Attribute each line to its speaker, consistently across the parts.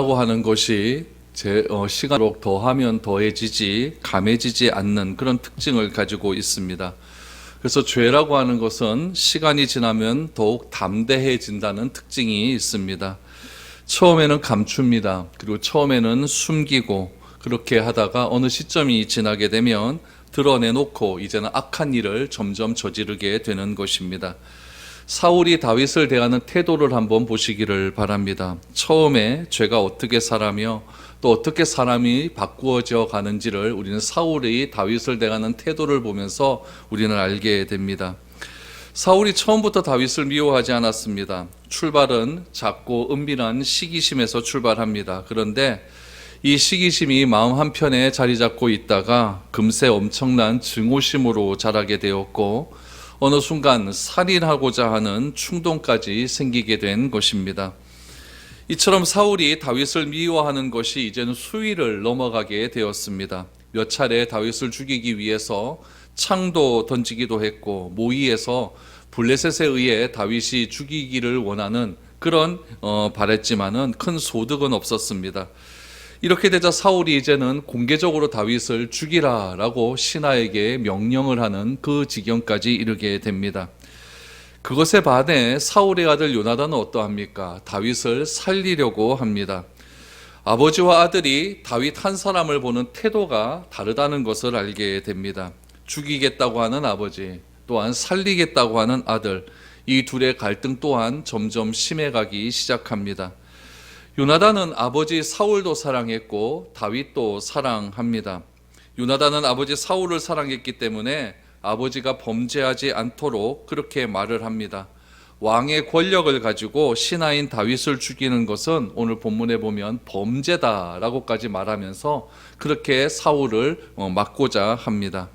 Speaker 1: 죄라고 하는 것이 시간으로 더하면 더해지지 감해지지 않는 그런 특징을 가지고 있습니다. 그래서 죄라고 하는 것은 시간이 지나면 더욱 담대해진다는 특징이 있습니다. 처음에는 감춥니다. 그리고 처음에는 숨기고 그렇게 하다가 어느 시점이 지나게 되면 드러내놓고 이제는 악한 일을 점점 저지르게 되는 것입니다. 사울이 다윗을 대하는 태도를 한번 보시기를 바랍니다. 처음에 죄가 어떻게 살아며 또 어떻게 사람이 바꾸어져 가는지를 우리는 사울이 다윗을 대하는 태도를 보면서 우리는 알게 됩니다. 사울이 처음부터 다윗을 미워하지 않았습니다. 출발은 작고 은밀한 시기심에서 출발합니다. 그런데 이 시기심이 마음 한편에 자리 잡고 있다가 금세 엄청난 증오심으로 자라게 되었고 어느 순간 살인하고자 하는 충동까지 생기게 된 것입니다. 이처럼 사울이 다윗을 미워하는 것이 이제는 수위를 넘어가게 되었습니다. 몇 차례 다윗을 죽이기 위해서 창도 던지기도 했고 모의에서 블레셋에 의해 다윗이 죽이기를 원하는 그런 바랬지만은 큰 소득은 없었습니다. 이렇게 되자 사울이 이제는 공개적으로 다윗을 죽이라라고 신하에게 명령을 하는 그 지경까지 이르게 됩니다. 그것에 반해 사울의 아들 요나단은 어떠합니까? 다윗을 살리려고 합니다. 아버지와 아들이 다윗 한 사람을 보는 태도가 다르다는 것을 알게 됩니다. 죽이겠다고 하는 아버지, 또한 살리겠다고 하는 아들, 이 둘의 갈등 또한 점점 심해가기 시작합니다. 요나단은 아버지 사울도 사랑했고 다윗도 사랑합니다. 요나단은 아버지 사울을 사랑했기 때문에 아버지가 범죄하지 않도록 그렇게 말을 합니다. 왕의 권력을 가지고 신하인 다윗을 죽이는 것은 오늘 본문에 보면 범죄다라고까지 말하면서 그렇게 사울을 막고자 합니다.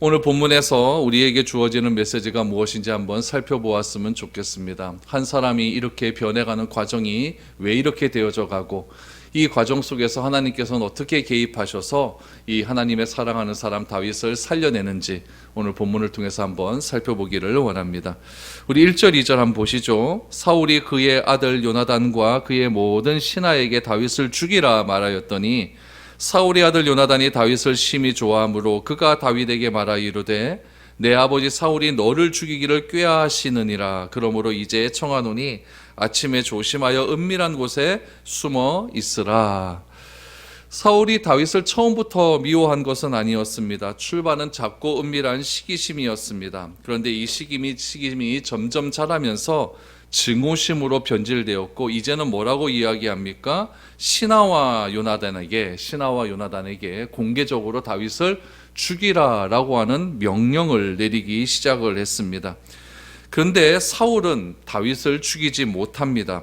Speaker 1: 오늘 본문에서 우리에게 주어지는 메시지가 무엇인지 한번 살펴보았으면 좋겠습니다. 한 사람이 이렇게 변해가는 과정이 왜 이렇게 되어져 가고 이 과정 속에서 하나님께서는 어떻게 개입하셔서 이 하나님의 사랑하는 사람 다윗을 살려내는지 오늘 본문을 통해서 한번 살펴보기를 원합니다. 우리 1절 2절 한번 보시죠. 사울이 그의 아들 요나단과 그의 모든 신하에게 다윗을 죽이라 말하였더니 사울의 아들 요나단이 다윗을 심히 좋아하므로 그가 다윗에게 말하 이르되 내 아버지 사울이 너를 죽이기를 꾀하시느니라. 그러므로 이제 청하노니 아침에 조심하여 은밀한 곳에 숨어 있으라. 사울이 다윗을 처음부터 미워한 것은 아니었습니다. 출발은 작고 은밀한 시기심이었습니다. 그런데 이 시기심이 점점 자라면서 증오심으로 변질되었고 이제는 뭐라고 이야기합니까? 신하와 요나단에게 공개적으로 다윗을 죽이라라고 하는 명령을 내리기 시작을 했습니다. 그런데 사울은 다윗을 죽이지 못합니다.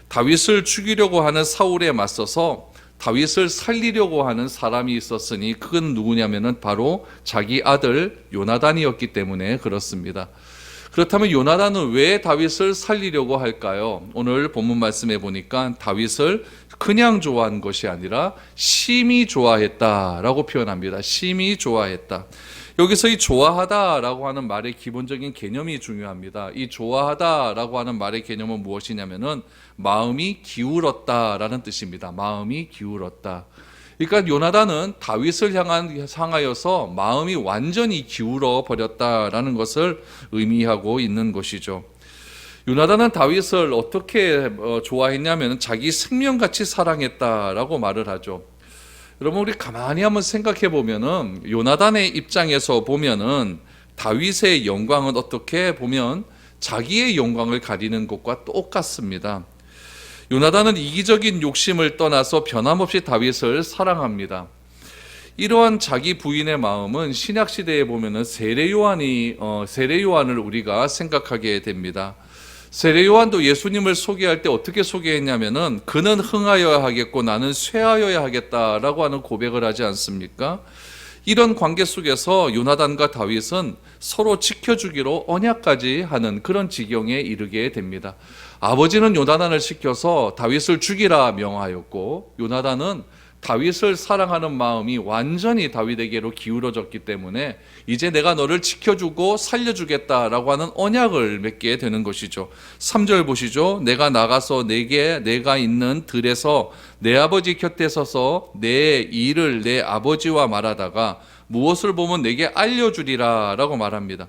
Speaker 1: 다윗을 죽이려고 하는 사울에 맞서서 다윗을 살리려고 하는 사람이 있었으니 그건 누구냐면은 바로 자기 아들 요나단이었기 때문에 그렇습니다. 그렇다면 요나단은 왜 다윗을 살리려고 할까요? 오늘 본문 말씀해 보니까 다윗을 그냥 좋아한 것이 아니라 심히 좋아했다라고 표현합니다. 심히 좋아했다. 여기서 이 좋아하다라고 하는 말의 기본적인 개념이 중요합니다. 이 좋아하다라고 하는 말의 개념은 무엇이냐면은 마음이 기울었다라는 뜻입니다. 마음이 기울었다. 그러니까 요나단은 다윗을 향하여서 마음이 완전히 기울어 버렸다라는 것을 의미하고 있는 것이죠. 요나단은 다윗을 어떻게 좋아했냐면 자기 생명같이 사랑했다라고 말을 하죠. 여러분 우리 가만히 한번 생각해 보면은 요나단의 입장에서 보면은 다윗의 영광은 어떻게 보면 자기의 영광을 가리는 것과 똑같습니다. 요나단은 이기적인 욕심을 떠나서 변함없이 다윗을 사랑합니다. 이러한 자기 부인의 마음은 신약 시대에 보면은 세례 요한을 우리가 생각하게 됩니다. 세례 요한도 예수님을 소개할 때 어떻게 소개했냐면은 그는 흥하여야 하겠고 나는 쇠하여야 하겠다라고 하는 고백을 하지 않습니까? 이런 관계 속에서 요나단과 다윗은 서로 지켜주기로 언약까지 하는 그런 지경에 이르게 됩니다. 아버지는 요나단을 시켜서 다윗을 죽이라 명하였고 요나단은 다윗을 사랑하는 마음이 완전히 다윗에게로 기울어졌기 때문에 이제 내가 너를 지켜주고 살려주겠다라고 하는 언약을 맺게 되는 것이죠. 3절 보시죠. 내가 나가서 내가 있는 들에서 내 아버지 곁에 서서 내 일을 내 아버지와 말하다가 무엇을 보면 내게 알려주리라 라고 말합니다.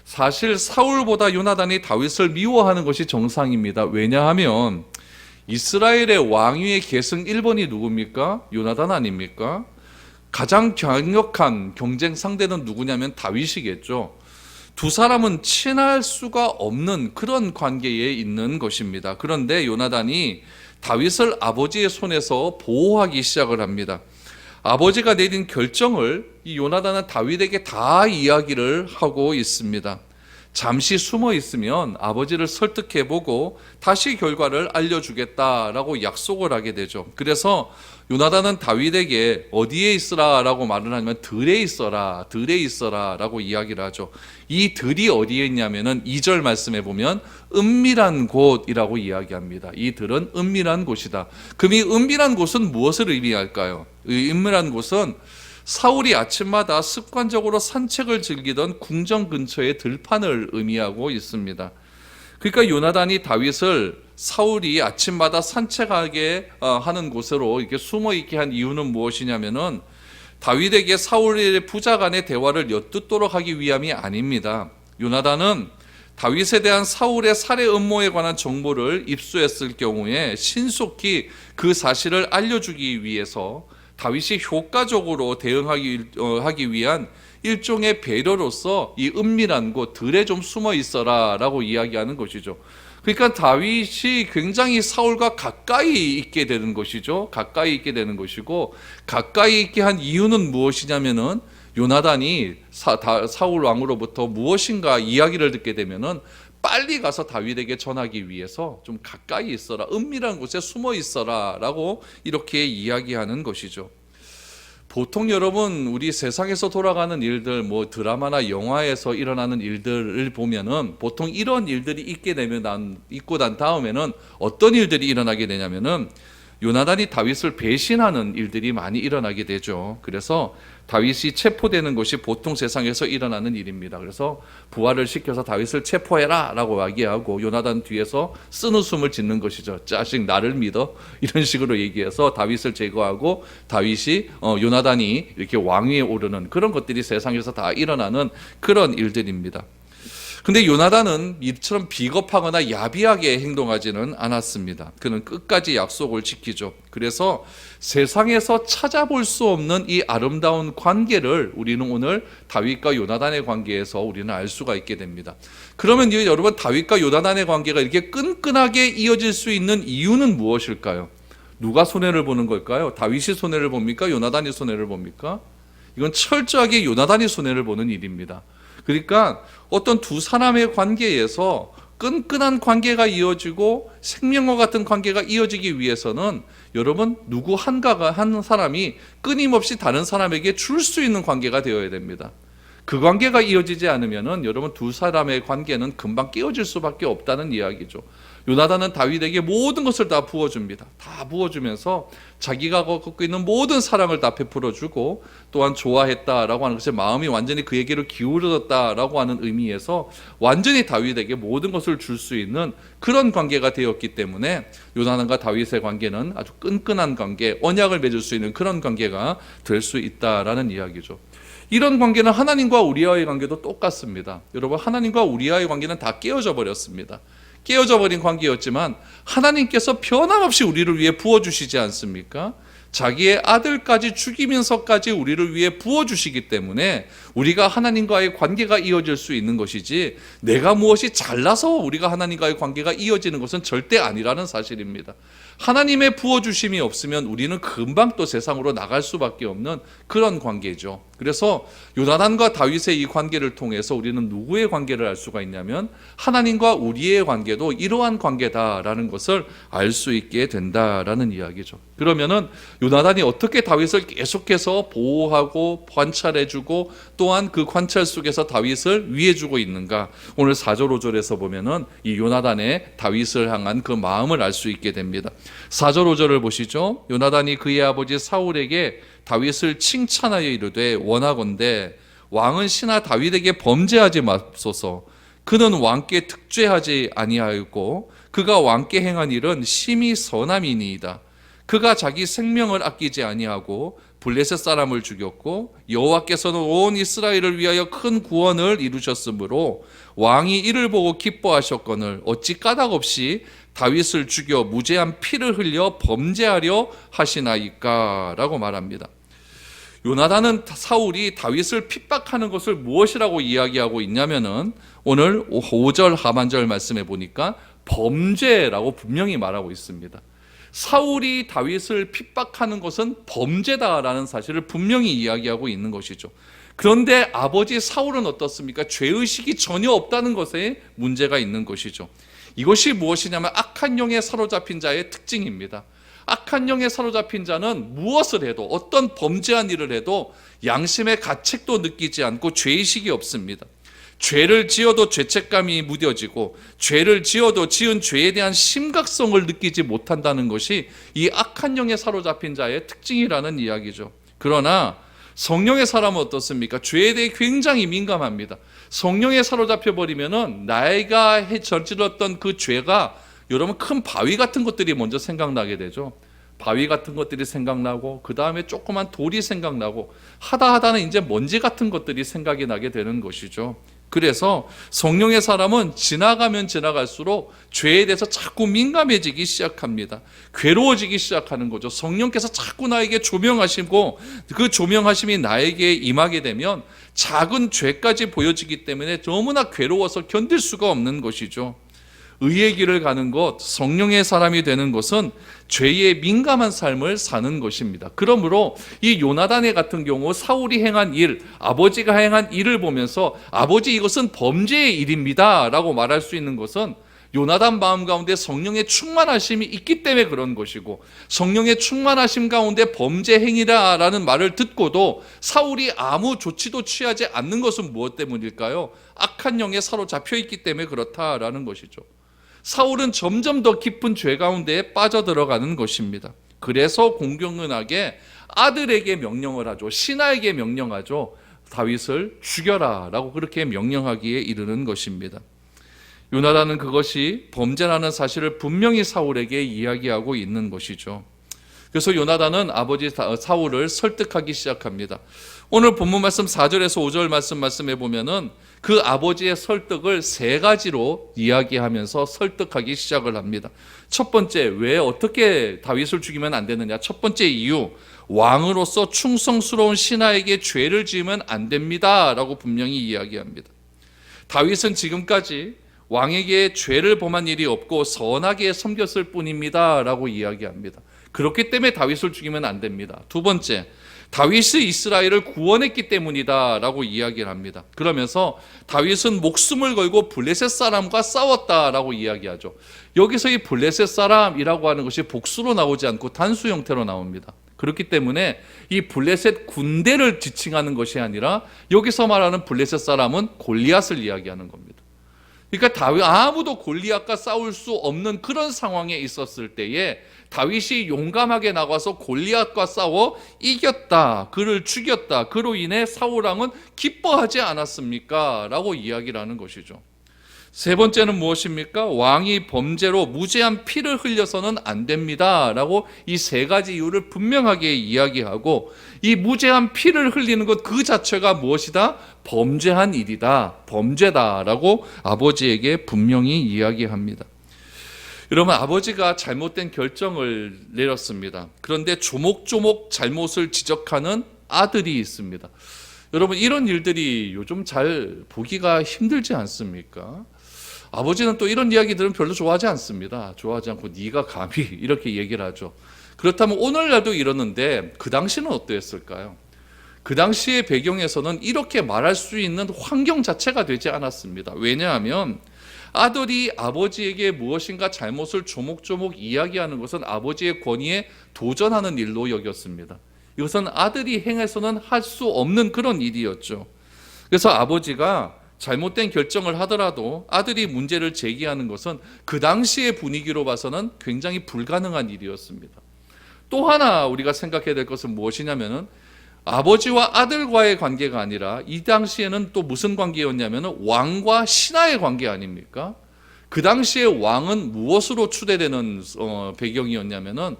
Speaker 1: 사실 사울보다 요나단이 다윗을 미워하는 것이 정상입니다. 왜냐하면 이스라엘의 왕위의 계승 1번이 누굽니까? 요나단 아닙니까? 가장 강력한 경쟁 상대는 누구냐면 다윗이겠죠. 두 사람은 친할 수가 없는 그런 관계에 있는 것입니다. 그런데 요나단이 다윗을 아버지의 손에서 보호하기 시작을 합니다. 아버지가 내린 결정을 이 요나단은 다윗에게 다 이야기를 하고 있습니다. 잠시 숨어 있으면 아버지를 설득해보고 다시 결과를 알려주겠다라고 약속을 하게 되죠. 그래서 요나단은 다윗에게 어디에 있으라라고 말을 하냐면 들에 있어라 라고 이야기를 하죠. 이 들이 어디에 있냐면은 2절 말씀에 보면 은밀한 곳이라고 이야기합니다. 이 들은 은밀한 곳이다. 그럼 이 은밀한 곳은 무엇을 의미할까요? 이 은밀한 곳은 사울이 아침마다 습관적으로 산책을 즐기던 궁전 근처의 들판을 의미하고 있습니다. 그러니까 요나단이 다윗을 사울이 아침마다 산책하게 하는 곳으로 이렇게 숨어 있게 한 이유는 무엇이냐면은 다윗에게 사울의 부자 간의 대화를 엿듣도록 하기 위함이 아닙니다. 요나단은 다윗에 대한 사울의 살해 음모에 관한 정보를 입수했을 경우에 신속히 그 사실을 알려주기 위해서 다윗이 효과적으로 대응하기 위한 일종의 배려로서 이 은밀한 곳 들에 좀 숨어 있어라 라고 이야기하는 것이죠. 그러니까 다윗이 굉장히 사울과 가까이 있게 되는 것이죠. 가까이 있게 되는 것이고, 가까이 있게 한 이유는 무엇이냐면은 요나단이 사울 왕으로부터 무엇인가 이야기를 듣게 되면은 빨리 가서 다윗에게 전하기 위해서 좀 가까이 있어라, 은밀한 곳에 숨어 있어라 라고 이렇게 이야기하는 것이죠. 보통 여러분 우리 세상에서 돌아가는 일들, 뭐 드라마나 영화에서 일어나는 일들을 보면은 보통 이런 일들이 있고 난 다음에는 어떤 일들이 일어나게 되냐면은 요나단이 다윗을 배신하는 일들이 많이 일어나게 되죠. 그래서 다윗이 체포되는 것이 보통 세상에서 일어나는 일입니다. 그래서 부하를 시켜서 다윗을 체포해라 라고 이야기하고 요나단 뒤에서 쓴웃음을 짓는 것이죠. 자식 나를 믿어? 이런 식으로 얘기해서 다윗을 제거하고 다윗이 요나단이 이렇게 왕위에 오르는 그런 것들이 세상에서 다 일어나는 그런 일들입니다. 근데 요나단은 이처럼 비겁하거나 야비하게 행동하지는 않았습니다. 그는 끝까지 약속을 지키죠. 그래서 세상에서 찾아볼 수 없는 이 아름다운 관계를 우리는 오늘 다윗과 요나단의 관계에서 우리는 알 수가 있게 됩니다. 그러면 여러분, 다윗과 요나단의 관계가 이렇게 끈끈하게 이어질 수 있는 이유는 무엇일까요? 누가 손해를 보는 걸까요? 다윗이 손해를 봅니까? 요나단이 손해를 봅니까? 이건 철저하게 요나단이 손해를 보는 일입니다. 그러니까 어떤 두 사람의 관계에서 끈끈한 관계가 이어지고 생명과 같은 관계가 이어지기 위해서는 여러분 누구 한 사람이 끊임없이 다른 사람에게 줄 수 있는 관계가 되어야 됩니다. 그 관계가 이어지지 않으면은 여러분 두 사람의 관계는 금방 깨어질 수밖에 없다는 이야기죠. 요나단은 다윗에게 모든 것을 다 부어줍니다. 다 부어주면서 자기가 갖고 있는 모든 사랑을 다 베풀어주고 또한 좋아했다라고 하는 것에 마음이 완전히 그에게로 기울어졌다라고 하는 의미에서 완전히 다윗에게 모든 것을 줄 수 있는 그런 관계가 되었기 때문에 요나단과 다윗의 관계는 아주 끈끈한 관계, 언약을 맺을 수 있는 그런 관계가 될 수 있다라는 이야기죠. 이런 관계는 하나님과 우리와의 관계도 똑같습니다. 여러분, 하나님과 우리와의 관계는 다 깨어져 버렸습니다. 깨어져 버린 관계였지만 하나님께서 변함없이 우리를 위해 부어주시지 않습니까? 자기의 아들까지 죽이면서까지 우리를 위해 부어주시기 때문에 우리가 하나님과의 관계가 이어질 수 있는 것이지, 내가 무엇이 잘나서 우리가 하나님과의 관계가 이어지는 것은 절대 아니라는 사실입니다. 하나님의 부어주심이 없으면 우리는 금방 또 세상으로 나갈 수밖에 없는 그런 관계죠. 그래서 요나단과 다윗의 이 관계를 통해서 우리는 누구의 관계를 알 수가 있냐면 하나님과 우리의 관계도 이러한 관계다라는 것을 알 수 있게 된다라는 이야기죠. 그러면은 요나단이 어떻게 다윗을 계속해서 보호하고 관찰해주고 또한 그 관찰 속에서 다윗을 위해주고 있는가? 오늘 4절 5절에서 보면은 이 요나단의 다윗을 향한 그 마음을 알 수 있게 됩니다. 4절 5절을 보시죠. 요나단이 그의 아버지 사울에게 다윗을 칭찬하여 이르되 원하건대 왕은 신하 다윗에게 범죄하지 맙소서. 그는 왕께 특죄하지 아니하였고 그가 왕께 행한 일은 심히 선함이니이다. 그가 자기 생명을 아끼지 아니하고 블레셋 사람을 죽였고 여호와께서는 온 이스라엘을 위하여 큰 구원을 이루셨으므로 왕이 이를 보고 기뻐하셨거늘 어찌 까닭없이 다윗을 죽여 무죄한 피를 흘려 범죄하려 하시나이까? 라고 말합니다. 요나단은 사울이 다윗을 핍박하는 것을 무엇이라고 이야기하고 있냐면은 오늘 5절 하반절 말씀에 보니까 범죄라고 분명히 말하고 있습니다. 사울이 다윗을 핍박하는 것은 범죄다라는 사실을 분명히 이야기하고 있는 것이죠. 그런데 아버지 사울은 어떻습니까? 죄의식이 전혀 없다는 것에 문제가 있는 것이죠. 이것이 무엇이냐면 악한 영에 사로잡힌 자의 특징입니다. 악한 영에 사로잡힌 자는 무엇을 해도 어떤 범죄한 일을 해도 양심의 가책도 느끼지 않고 죄의식이 없습니다. 죄를 지어도 죄책감이 무뎌지고 죄를 지어도 지은 죄에 대한 심각성을 느끼지 못한다는 것이 이 악한 영에 사로잡힌 자의 특징이라는 이야기죠. 그러나 성령의 사람은 어떻습니까? 죄에 대해 굉장히 민감합니다. 성령에 사로잡혀 버리면은 나이가 저질렀던 그 죄가 여러분 큰 바위 같은 것들이 먼저 생각나게 되죠. 바위 같은 것들이 생각나고 그 다음에 조그만 돌이 생각나고 하다는 이제 먼지 같은 것들이 생각이 나게 되는 것이죠. 그래서 성령의 사람은 지나가면 지나갈수록 죄에 대해서 자꾸 민감해지기 시작합니다. 괴로워지기 시작하는 거죠. 성령께서 자꾸 나에게 조명하시고 그 조명하심이 나에게 임하게 되면 작은 죄까지 보여지기 때문에 너무나 괴로워서 견딜 수가 없는 것이죠. 의의 길을 가는 것, 성령의 사람이 되는 것은 죄에 민감한 삶을 사는 것입니다. 그러므로 이 요나단의 같은 경우 사울이 행한 일, 아버지가 행한 일을 보면서 아버지 이것은 범죄의 일입니다 라고 말할 수 있는 것은 요나단 마음 가운데 성령의 충만하심이 있기 때문에 그런 것이고 성령의 충만하심 가운데 범죄 행위라라는 말을 듣고도 사울이 아무 조치도 취하지 않는 것은 무엇 때문일까요? 악한 영에 사로잡혀 있기 때문에 그렇다라는 것이죠. 사울은 점점 더 깊은 죄 가운데 빠져들어가는 것입니다. 그래서 공경은하게 아들에게 명령을 하죠. 신하에게 명령하죠. 다윗을 죽여라 라고 그렇게 명령하기에 이르는 것입니다. 요나단은 그것이 범죄라는 사실을 분명히 사울에게 이야기하고 있는 것이죠. 그래서 요나단은 아버지 사울을 설득하기 시작합니다. 오늘 본문 말씀 4절에서 5절 말씀해 보면은 그 아버지의 설득을 세 가지로 이야기하면서 설득하기 시작을 합니다. 첫 번째, 왜 어떻게 다윗을 죽이면 안 되느냐? 첫 번째 이유, 왕으로서 충성스러운 신하에게 죄를 지으면 안 됩니다 라고 분명히 이야기합니다. 다윗은 지금까지 왕에게 죄를 범한 일이 없고 선하게 섬겼을 뿐입니다 라고 이야기합니다. 그렇기 때문에 다윗을 죽이면 안 됩니다. 두 번째, 다윗이 이스라엘을 구원했기 때문이다 라고 이야기를 합니다. 그러면서 다윗은 목숨을 걸고 블레셋 사람과 싸웠다라고 이야기하죠. 여기서 이 블레셋 사람이라고 하는 것이 복수로 나오지 않고 단수 형태로 나옵니다. 그렇기 때문에 이 블레셋 군대를 지칭하는 것이 아니라 여기서 말하는 블레셋 사람은 골리앗을 이야기하는 겁니다. 그러니까 다윗 아무도 골리앗과 싸울 수 없는 그런 상황에 있었을 때에 다윗이 용감하게 나가서 골리앗과 싸워 이겼다, 그를 죽였다. 그로 인해 사울 왕은 기뻐하지 않았습니까? 라고 이야기를 하는 것이죠. 세 번째는 무엇입니까? 왕이 범죄로 무죄한 피를 흘려서는 안 됩니다 라고 이 세 가지 이유를 분명하게 이야기하고 이 무죄한 피를 흘리는 것 그 자체가 무엇이다? 범죄한 일이다, 범죄다 라고 아버지에게 분명히 이야기합니다. 여러분, 아버지가 잘못된 결정을 내렸습니다. 그런데 조목조목 잘못을 지적하는 아들이 있습니다. 여러분, 이런 일들이 요즘 잘 보기가 힘들지 않습니까? 아버지는 또 이런 이야기들은 별로 좋아하지 않습니다. 좋아하지 않고 네가 감히 이렇게 얘기를 하죠. 그렇다면 오늘날도 이러는데 그 당시는 어떠했을까요? 그 당시의 배경에서는 이렇게 말할 수 있는 환경 자체가 되지 않았습니다. 왜냐하면 아들이 아버지에게 무엇인가 잘못을 조목조목 이야기하는 것은 아버지의 권위에 도전하는 일로 여겼습니다. 이것은 아들이 행해서는 할 수 없는 그런 일이었죠. 그래서 아버지가 잘못된 결정을 하더라도 아들이 문제를 제기하는 것은 그 당시의 분위기로 봐서는 굉장히 불가능한 일이었습니다. 또 하나 우리가 생각해야 될 것은 무엇이냐면은 아버지와 아들과의 관계가 아니라 이 당시에는 또 무슨 관계였냐면 왕과 신하의 관계 아닙니까? 그 당시에 왕은 무엇으로 추대되는 배경이었냐면은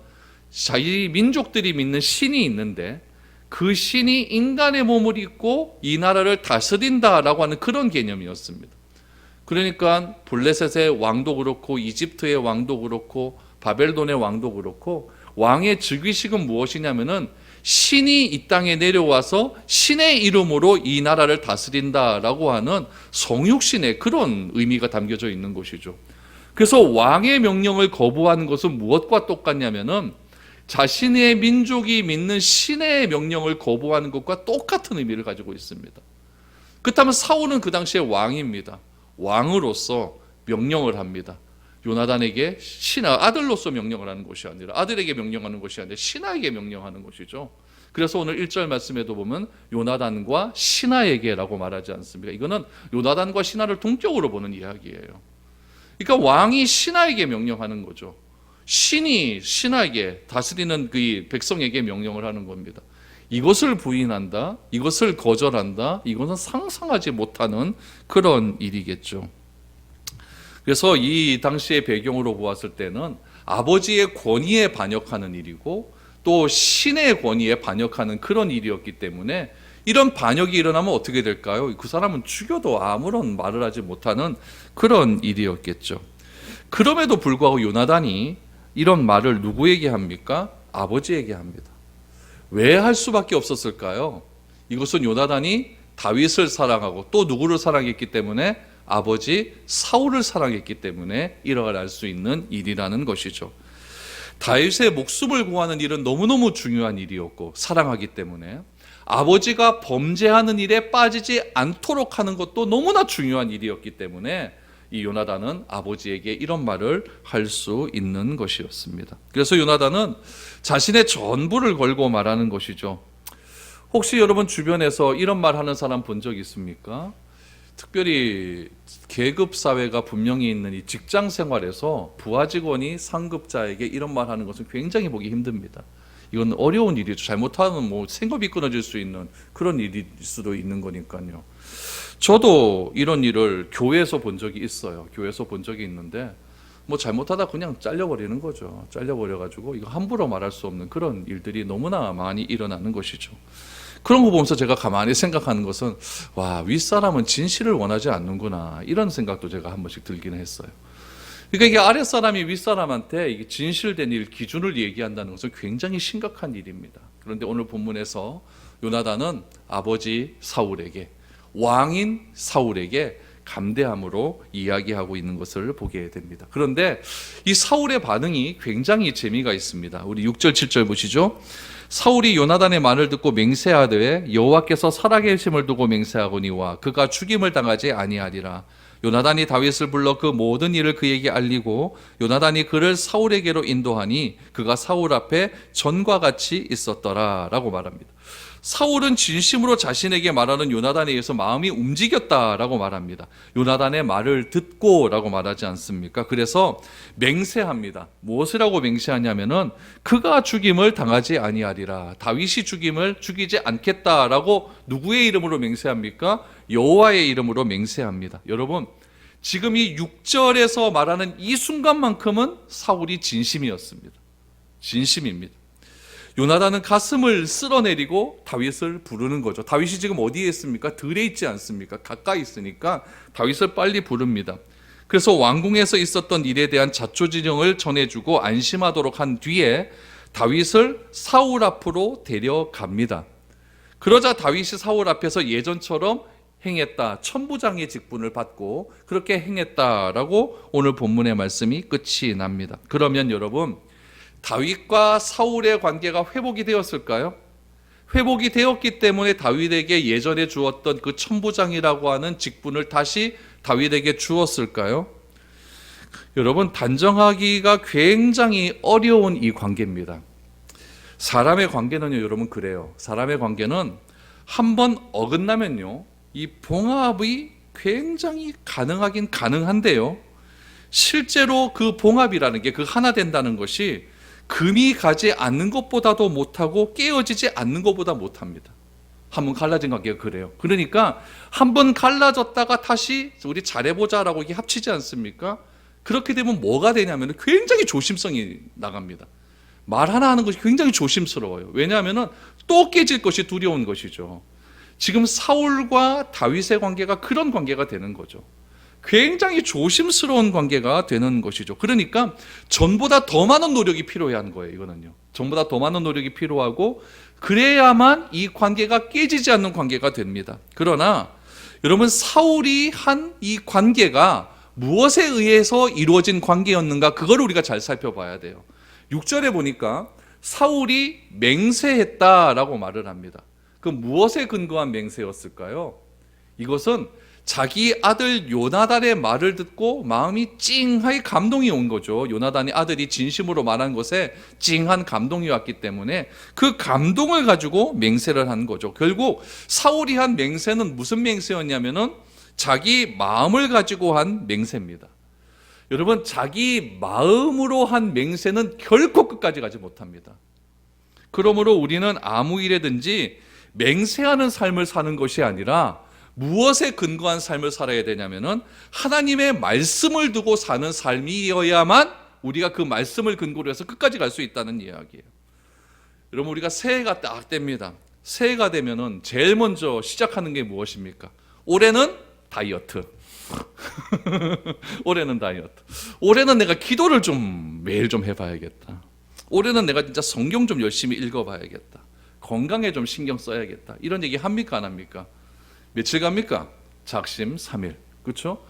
Speaker 1: 자기 민족들이 믿는 신이 있는데 그 신이 인간의 몸을 입고 이 나라를 다스린다라고 하는 그런 개념이었습니다. 그러니까 블레셋의 왕도 그렇고 이집트의 왕도 그렇고 바벨론의 왕도 그렇고 왕의 즉위식은 무엇이냐면은 신이 이 땅에 내려와서 신의 이름으로 이 나라를 다스린다라고 하는 성육신의 그런 의미가 담겨져 있는 것이죠. 그래서 왕의 명령을 거부하는 것은 무엇과 똑같냐면은 자신의 민족이 믿는 신의 명령을 거부하는 것과 똑같은 의미를 가지고 있습니다. 그렇다면 사울은 그 당시에 왕입니다. 왕으로서 명령을 합니다. 요나단에게 아들로서 명령을 하는 것이 아니라 아들에게 명령하는 것이 아니라 신하에게 명령하는 것이죠. 그래서 오늘 1절 말씀에도 보면 요나단과 신하에게라고 말하지 않습니까? 이거는 요나단과 신하를 동격으로 보는 이야기예요. 그러니까 왕이 신하에게 명령하는 거죠. 신이 신하에게 다스리는 그 백성에게 명령을 하는 겁니다. 이것을 부인한다, 이것을 거절한다, 이것은 상상하지 못하는 그런 일이겠죠. 그래서 이 당시의 배경으로 보았을 때는 아버지의 권위에 반역하는 일이고 또 신의 권위에 반역하는 그런 일이었기 때문에 이런 반역이 일어나면 어떻게 될까요? 그 사람은 죽여도 아무런 말을 하지 못하는 그런 일이었겠죠. 그럼에도 불구하고 요나단이 이런 말을 누구에게 합니까? 아버지에게 합니다. 왜 할 수밖에 없었을까요? 이것은 요나단이 다윗을 사랑하고 또 누구를 사랑했기 때문에 아버지 사울을 사랑했기 때문에 일어날 수 있는 일이라는 것이죠. 다윗의 목숨을 구하는 일은 너무너무 중요한 일이었고 사랑하기 때문에 아버지가 범죄하는 일에 빠지지 않도록 하는 것도 너무나 중요한 일이었기 때문에 이 요나단은 아버지에게 이런 말을 할 수 있는 것이었습니다. 그래서 요나단은 자신의 전부를 걸고 말하는 것이죠. 혹시 여러분 주변에서 이런 말 하는 사람 본 적 있습니까? 특별히 계급 사회가 분명히 있는 이 직장 생활에서 부하 직원이 상급자에게 이런 말 하는 것은 굉장히 보기 힘듭니다. 이건 어려운 일이죠. 잘못하면 생업이 끊어질 수 있는 그런 일일 수도 있는 거니까요. 저도 이런 일을 교회에서 본 적이 있어요. 교회에서 본 적이 있는데 잘못하다 그냥 잘려버리는 거죠. 잘려버려가지고 이거 함부로 말할 수 없는 그런 일들이 너무나 많이 일어나는 것이죠. 그런 거 보면서 제가 가만히 생각하는 것은 와, 윗사람은 진실을 원하지 않는구나 이런 생각도 제가 한 번씩 들기는 했어요. 그러니까 이게 아랫사람이 윗사람한테 이게 진실된 일, 기준을 얘기한다는 것은 굉장히 심각한 일입니다. 그런데 오늘 본문에서 요나단은 아버지 사울에게, 왕인 사울에게 감대함으로 이야기하고 있는 것을 보게 됩니다. 그런데 이 사울의 반응이 굉장히 재미가 있습니다. 우리 6절 7절 보시죠. 사울이 요나단의 말을 듣고 맹세하되 여호와께서 살아계심을 두고 맹세하거니와 그가 죽임을 당하지 아니하리라. 요나단이 다윗을 불러 그 모든 일을 그에게 알리고 요나단이 그를 사울에게로 인도하니 그가 사울 앞에 전과 같이 있었더라 라고 말합니다. 사울은 진심으로 자신에게 말하는 요나단에 의해서 마음이 움직였다라고 말합니다. 요나단의 말을 듣고 라고 말하지 않습니까? 그래서 맹세합니다. 무엇이라고 맹세하냐면은 그가 죽임을 당하지 아니하리라. 다윗이 죽이지 않겠다라고 누구의 이름으로 맹세합니까? 여호와의 이름으로 맹세합니다. 여러분, 지금 이 6절에서 말하는 이 순간만큼은 사울이 진심이었습니다. 진심입니다. 요나단은 가슴을 쓸어내리고 다윗을 부르는 거죠. 다윗이 지금 어디에 있습니까? 들에 있지 않습니까? 가까이 있으니까 다윗을 빨리 부릅니다. 그래서 왕궁에서 있었던 일에 대한 자초지종을 전해주고 안심하도록 한 뒤에 다윗을 사울 앞으로 데려갑니다. 그러자 다윗이 사울 앞에서 예전처럼 행했다, 천부장의 직분을 받고 그렇게 행했다라고 오늘 본문의 말씀이 끝이 납니다. 그러면 여러분, 다윗과 사울의 관계가 회복이 되었을까요? 회복이 되었기 때문에 다윗에게 예전에 주었던 그 천부장이라고 하는 직분을 다시 다윗에게 주었을까요? 여러분, 단정하기가 굉장히 어려운 이 관계입니다. 사람의 관계는요, 여러분 그래요. 사람의 관계는 한번 어긋나면요, 이 봉합이 굉장히 가능하긴 가능한데요, 실제로 그 봉합이라는 게, 그 하나 된다는 것이 금이 가지 않는 것보다도 못하고 깨어지지 않는 것보다 못합니다. 한번 갈라진 관계가 그래요. 그러니까 한번 갈라졌다가 다시 우리 잘해보자라고 이게 합치지 않습니까? 그렇게 되면 뭐가 되냐면 굉장히 조심성이 나갑니다. 말 하나 하는 것이 굉장히 조심스러워요. 왜냐하면 또 깨질 것이 두려운 것이죠. 지금 사울과 다윗의 관계가 그런 관계가 되는 거죠. 굉장히 조심스러운 관계가 되는 것이죠. 그러니까 전보다 더 많은 노력이 필요한 거예요. 이거는요, 전보다 더 많은 노력이 필요하고, 그래야만 이 관계가 깨지지 않는 관계가 됩니다. 그러나 여러분, 사울이 한 이 관계가 무엇에 의해서 이루어진 관계였는가, 그걸 우리가 잘 살펴봐야 돼요. 6절에 보니까 사울이 맹세했다라고 말을 합니다. 그 무엇에 근거한 맹세였을까요? 이것은 자기 아들 요나단의 말을 듣고 마음이 찡하게 감동이 온 거죠. 요나단의 아들이 진심으로 말한 것에 찡한 감동이 왔기 때문에 그 감동을 가지고 맹세를 한 거죠. 결국 사울이 한 맹세는 무슨 맹세였냐면은 자기 마음을 가지고 한 맹세입니다. 여러분, 자기 마음으로 한 맹세는 결코 끝까지 가지 못합니다. 그러므로 우리는 아무 일에든지 맹세하는 삶을 사는 것이 아니라 무엇에 근거한 삶을 살아야 되냐면은 하나님의 말씀을 두고 사는 삶이어야만 우리가 그 말씀을 근거로 해서 끝까지 갈 수 있다는 이야기예요. 여러분, 우리가 새해가 딱 됩니다. 새해가 되면은 제일 먼저 시작하는 게 무엇입니까? 올해는 다이어트. 올해는 다이어트. 올해는 내가 기도를 좀 매일 좀 해봐야겠다. 올해는 내가 진짜 성경 좀 열심히 읽어봐야겠다. 건강에 좀 신경 써야겠다. 이런 얘기 합니까, 안 합니까? 며칠 갑니까? 작심 3일. 그렇죠?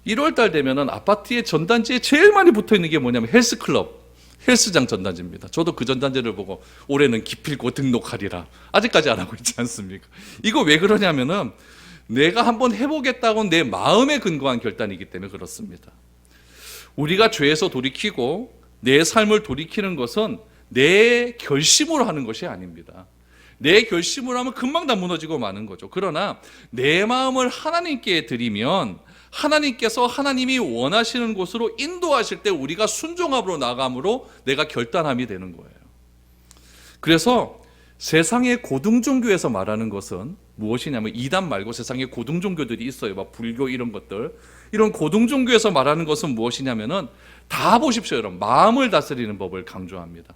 Speaker 1: 1월 달 되면은 아파트의 전단지에 제일 많이 붙어 있는 게 뭐냐면 헬스클럽, 헬스장 전단지입니다. 저도 그 전단지를 보고 올해는 기필코 등록하리라. 아직까지 안 하고 있지 않습니까? 이거 왜 그러냐면은 내가 한번 해보겠다고 내 마음에 근거한 결단이기 때문에 그렇습니다. 우리가 죄에서 돌이키고 내 삶을 돌이키는 것은 내 결심으로 하는 것이 아닙니다. 내 결심으로 하면 금방 다 무너지고 마는 거죠. 그러나 내 마음을 하나님께 드리면 하나님께서 하나님이 원하시는 곳으로 인도하실 때 우리가 순종함으로 나감으로 내가 결단함이 되는 거예요. 그래서 세상의 고등종교에서 말하는 것은 무엇이냐면, 이단 말고 세상에 고등종교들이 있어요. 막 불교 이런 것들. 이런 고등종교에서 말하는 것은 무엇이냐면은 다 보십시오, 여러분. 마음을 다스리는 법을 강조합니다.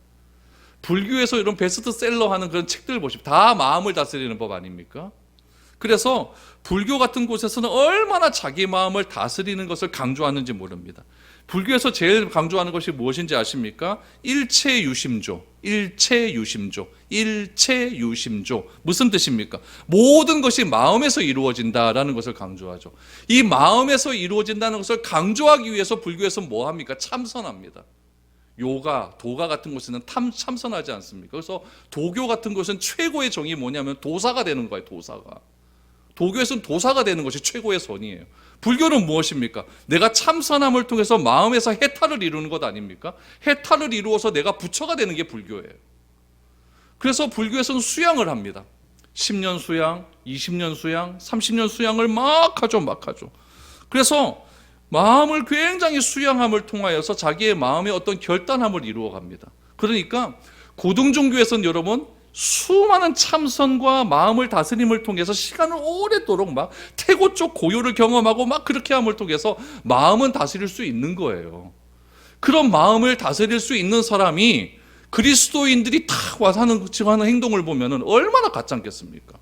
Speaker 1: 불교에서 이런 베스트셀러 하는 그런 책들 보십시오. 다 마음을 다스리는 법 아닙니까? 그래서 불교 같은 곳에서는 얼마나 자기 마음을 다스리는 것을 강조하는지 모릅니다. 불교에서 제일 강조하는 것이 무엇인지 아십니까? 일체유심조, 일체유심조, 일체유심조. 무슨 뜻입니까? 모든 것이 마음에서 이루어진다라는 것을 강조하죠. 이 마음에서 이루어진다는 것을 강조하기 위해서 불교에서는 뭐 합니까? 참선합니다. 요가, 도가 같은 곳에는 참선하지 않습니까? 그래서 도교 같은 곳은 최고의 정이 뭐냐면 도사가 되는 거예요. 도사가. 도교에서는 도사가 되는 것이 최고의 선이에요. 불교는 무엇입니까? 내가 참선함을 통해서 마음에서 해탈을 이루는 것 아닙니까? 해탈을 이루어서 내가 부처가 되는 게 불교예요. 그래서 불교에서는 수양을 합니다. 10년 수양, 20년 수양, 30년 수양을 막 하죠. 그래서 마음을 굉장히 수양함을 통하여서 자기의 마음의 어떤 결단함을 이루어갑니다. 그러니까 고등종교에서는 여러분 수많은 참선과 마음을 다스림을 통해서 시간을 오랫도록 막 태고 쪽 고요를 경험하고 막 그렇게 함을 통해서 마음은 다스릴 수 있는 거예요. 그런 마음을 다스릴 수 있는 사람이 그리스도인들이 다 와서 하는 행동을 보면은 얼마나 가짜겠습니까?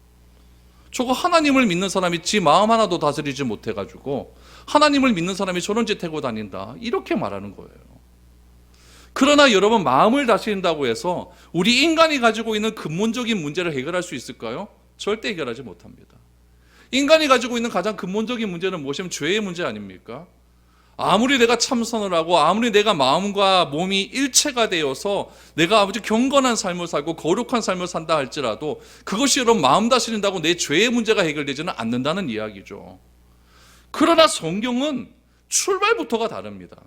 Speaker 1: 저거 하나님을 믿는 사람이 지 마음 하나도 다스리지 못해가지고 하나님을 믿는 사람이 저런 짓 하고 다닌다, 이렇게 말하는 거예요. 그러나 여러분, 마음을 다스린다고 해서 우리 인간이 가지고 있는 근본적인 문제를 해결할 수 있을까요? 절대 해결하지 못합니다. 인간이 가지고 있는 가장 근본적인 문제는 무엇이냐면 죄의 문제 아닙니까? 아무리 내가 참선을 하고 아무리 내가 마음과 몸이 일체가 되어서 내가 아주 경건한 삶을 살고 거룩한 삶을 산다 할지라도 그것이 여러분 마음 다스린다고 내 죄의 문제가 해결되지는 않는다는 이야기죠. 그러나 성경은 출발부터가 다릅니다.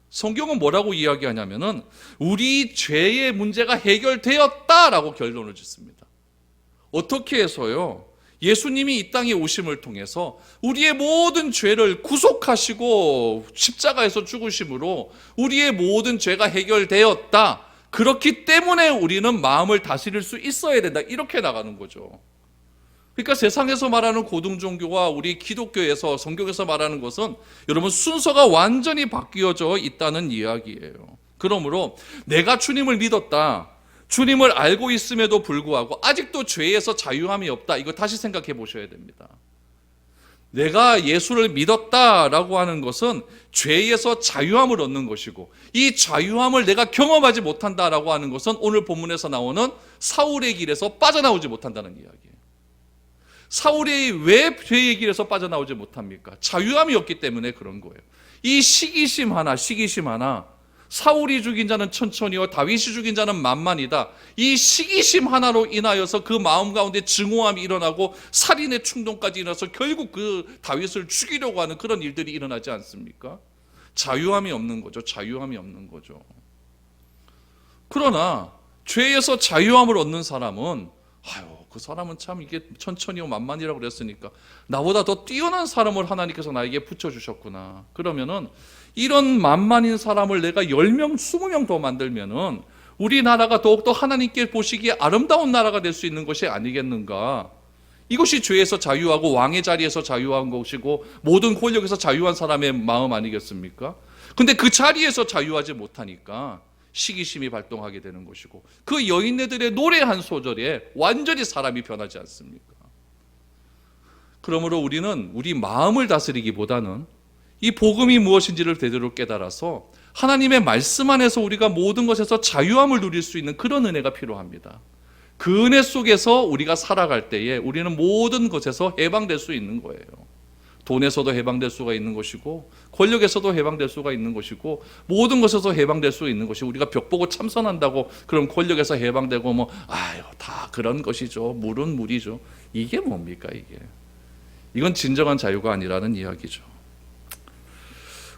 Speaker 1: 성경은 뭐라고 이야기하냐면은 우리 죄의 문제가 해결되었다라고 결론을 짓습니다. 어떻게 해서요? 예수님이 이 땅에 오심을 통해서 우리의 모든 죄를 구속하시고 십자가에서 죽으심으로 우리의 모든 죄가 해결되었다. 그렇기 때문에 우리는 마음을 다스릴 수 있어야 된다. 이렇게 나가는 거죠. 그러니까 세상에서 말하는 고등종교와 우리 기독교에서 성경에서 말하는 것은 여러분 순서가 완전히 바뀌어져 있다는 이야기예요. 그러므로 내가 주님을 믿었다. 주님을 알고 있음에도 불구하고 아직도 죄에서 자유함이 없다. 이거 다시 생각해 보셔야 됩니다. 내가 예수를 믿었다라고 하는 것은 죄에서 자유함을 얻는 것이고 이 자유함을 내가 경험하지 못한다라고 하는 것은 오늘 본문에서 나오는 사울의 길에서 빠져나오지 못한다는 이야기예요. 사울이 왜 죄의 길에서 빠져나오지 못합니까? 자유함이 없기 때문에 그런 거예요. 이 시기심 하나 사울이 죽인 자는 천천히요 다윗이 죽인 자는 만만이다. 이 시기심 하나로 인하여서 그 마음 가운데 증오함이 일어나고 살인의 충동까지 일어나서 결국 그 다윗을 죽이려고 하는 그런 일들이 일어나지 않습니까? 자유함이 없는 거죠. 자유함이 없는 거죠. 그러나 죄에서 자유함을 얻는 사람은 그 사람은 참 이게 천천히요 만만이라고 그랬으니까 나보다 더 뛰어난 사람을 하나님께서 나에게 붙여주셨구나. 그러면은 이런 만만인 사람을 내가 10명, 20명 더 만들면은 우리나라가 더욱더 하나님께 보시기에 아름다운 나라가 될 수 있는 것이 아니겠는가. 이것이 죄에서 자유하고 왕의 자리에서 자유한 것이고 모든 권력에서 자유한 사람의 마음 아니겠습니까? 근데 그 자리에서 자유하지 못하니까 시기심이 발동하게 되는 것이고 그 여인네들의 노래 한 소절에 완전히 사람이 변하지 않습니까? 그러므로 우리는 우리 마음을 다스리기보다는 이 복음이 무엇인지를 제대로 깨달아서 하나님의 말씀 안에서 우리가 모든 것에서 자유함을 누릴 수 있는 그런 은혜가 필요합니다. 그 은혜 속에서 우리가 살아갈 때에 우리는 모든 것에서 해방될 수 있는 거예요. 돈에서도 해방될 수가 있는 것이고 권력에서도 해방될 수가 있는 것이고 모든 것에서 해방될 수 있는 것이고 우리가 벽 보고 참선한다고 그럼 권력에서 해방되고 다 그런 것이죠. 물은 물이죠. 이게 뭡니까 이게? 이건 진정한 자유가 아니라는 이야기죠.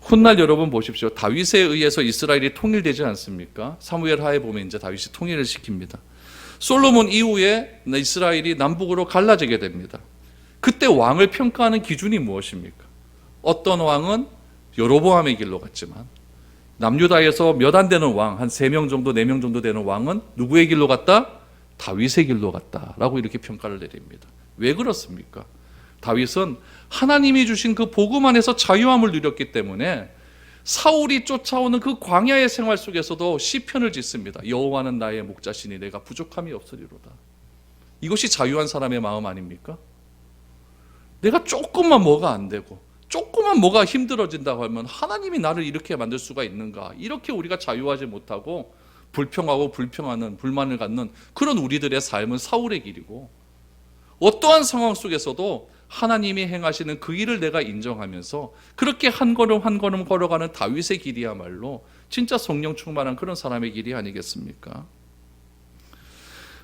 Speaker 1: 훗날 여러분 보십시오. 다윗에 의해서 이스라엘이 통일되지 않습니까? 사무엘 하에 보면 이제 다윗이 통일을 시킵니다. 솔로몬 이후에 이스라엘이 남북으로 갈라지게 됩니다. 그때 왕을 평가하는 기준이 무엇입니까? 어떤 왕은 여로보암의 길로 갔지만 남유다에서 몇 안 되는 왕, 한 3명 정도, 4명 정도 되는 왕은 누구의 길로 갔다? 다윗의 길로 갔다라고 이렇게 평가를 내립니다. 왜 그렇습니까? 다윗은 하나님이 주신 그 복음 안에서 자유함을 누렸기 때문에 사울이 쫓아오는 그 광야의 생활 속에서도 시편을 짓습니다. 여호와는 나의 목자시니 내가 부족함이 없으리로다. 이것이 자유한 사람의 마음 아닙니까? 내가 조금만 뭐가 안 되고 조금만 뭐가 힘들어진다고 하면 하나님이 나를 이렇게 만들 수가 있는가? 이렇게 우리가 자유하지 못하고 불평하고 불평하는 불만을 갖는 그런 우리들의 삶은 사울의 길이고 어떠한 상황 속에서도 하나님이 행하시는 그 일을 내가 인정하면서 그렇게 한 걸음 한 걸음 걸어가는 다윗의 길이야말로 진짜 성령 충만한 그런 사람의 길이 아니겠습니까?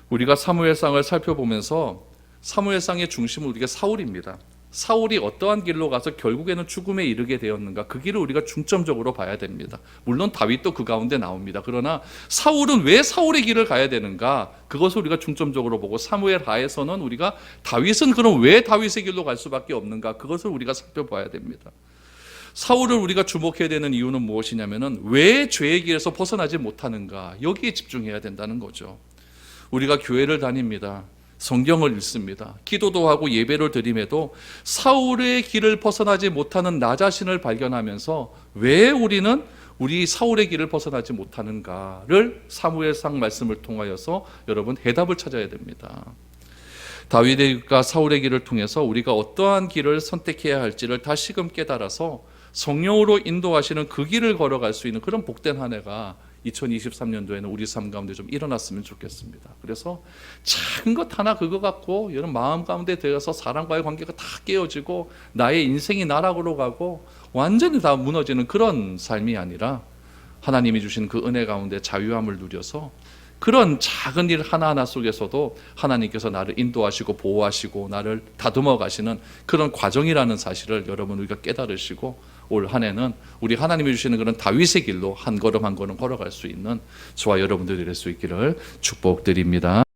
Speaker 1: 우리가 사무엘상을 살펴보면서 사무엘상의 중심은 우리가 사울입니다. 사울이 어떠한 길로 가서 결국에는 죽음에 이르게 되었는가, 그 길을 우리가 중점적으로 봐야 됩니다. 물론 다윗도 그 가운데 나옵니다. 그러나 사울은 왜 사울의 길을 가야 되는가, 그것을 우리가 중점적으로 보고 사무엘 하에서는 우리가 다윗은 그럼 왜 다윗의 길로 갈 수밖에 없는가, 그것을 우리가 살펴봐야 됩니다. 사울을 우리가 주목해야 되는 이유는 무엇이냐면은 왜 죄의 길에서 벗어나지 못하는가, 여기에 집중해야 된다는 거죠. 우리가 교회를 다닙니다. 성경을 읽습니다. 기도도 하고 예배를 드림에도 사울의 길을 벗어나지 못하는 나 자신을 발견하면서 왜 우리는 우리 사울의 길을 벗어나지 못하는가를 사무엘상 말씀을 통하여서 여러분 해답을 찾아야 됩니다. 다윗과 사울의 길을 통해서 우리가 어떠한 길을 선택해야 할지를 다시금 깨달아서 성령으로 인도하시는 그 길을 걸어갈 수 있는 그런 복된 한 해가 2023년도에는 우리 삶 가운데 좀 일어났으면 좋겠습니다. 그래서 작은 것 하나 그거 갖고 이런 마음 가운데 들어서 사람과의 관계가 다 깨어지고 나의 인생이 나락으로 가고 완전히 다 무너지는 그런 삶이 아니라 하나님이 주신 그 은혜 가운데 자유함을 누려서 그런 작은 일 하나하나 속에서도 하나님께서 나를 인도하시고 보호하시고 나를 다듬어 가시는 그런 과정이라는 사실을 여러분 우리가 깨달으시고 올 한 해는 우리 하나님이 주시는 그런 다윗의 길로 한 걸음 한 걸음 걸어갈 수 있는 저와 여러분들이 될 수 있기를 축복드립니다.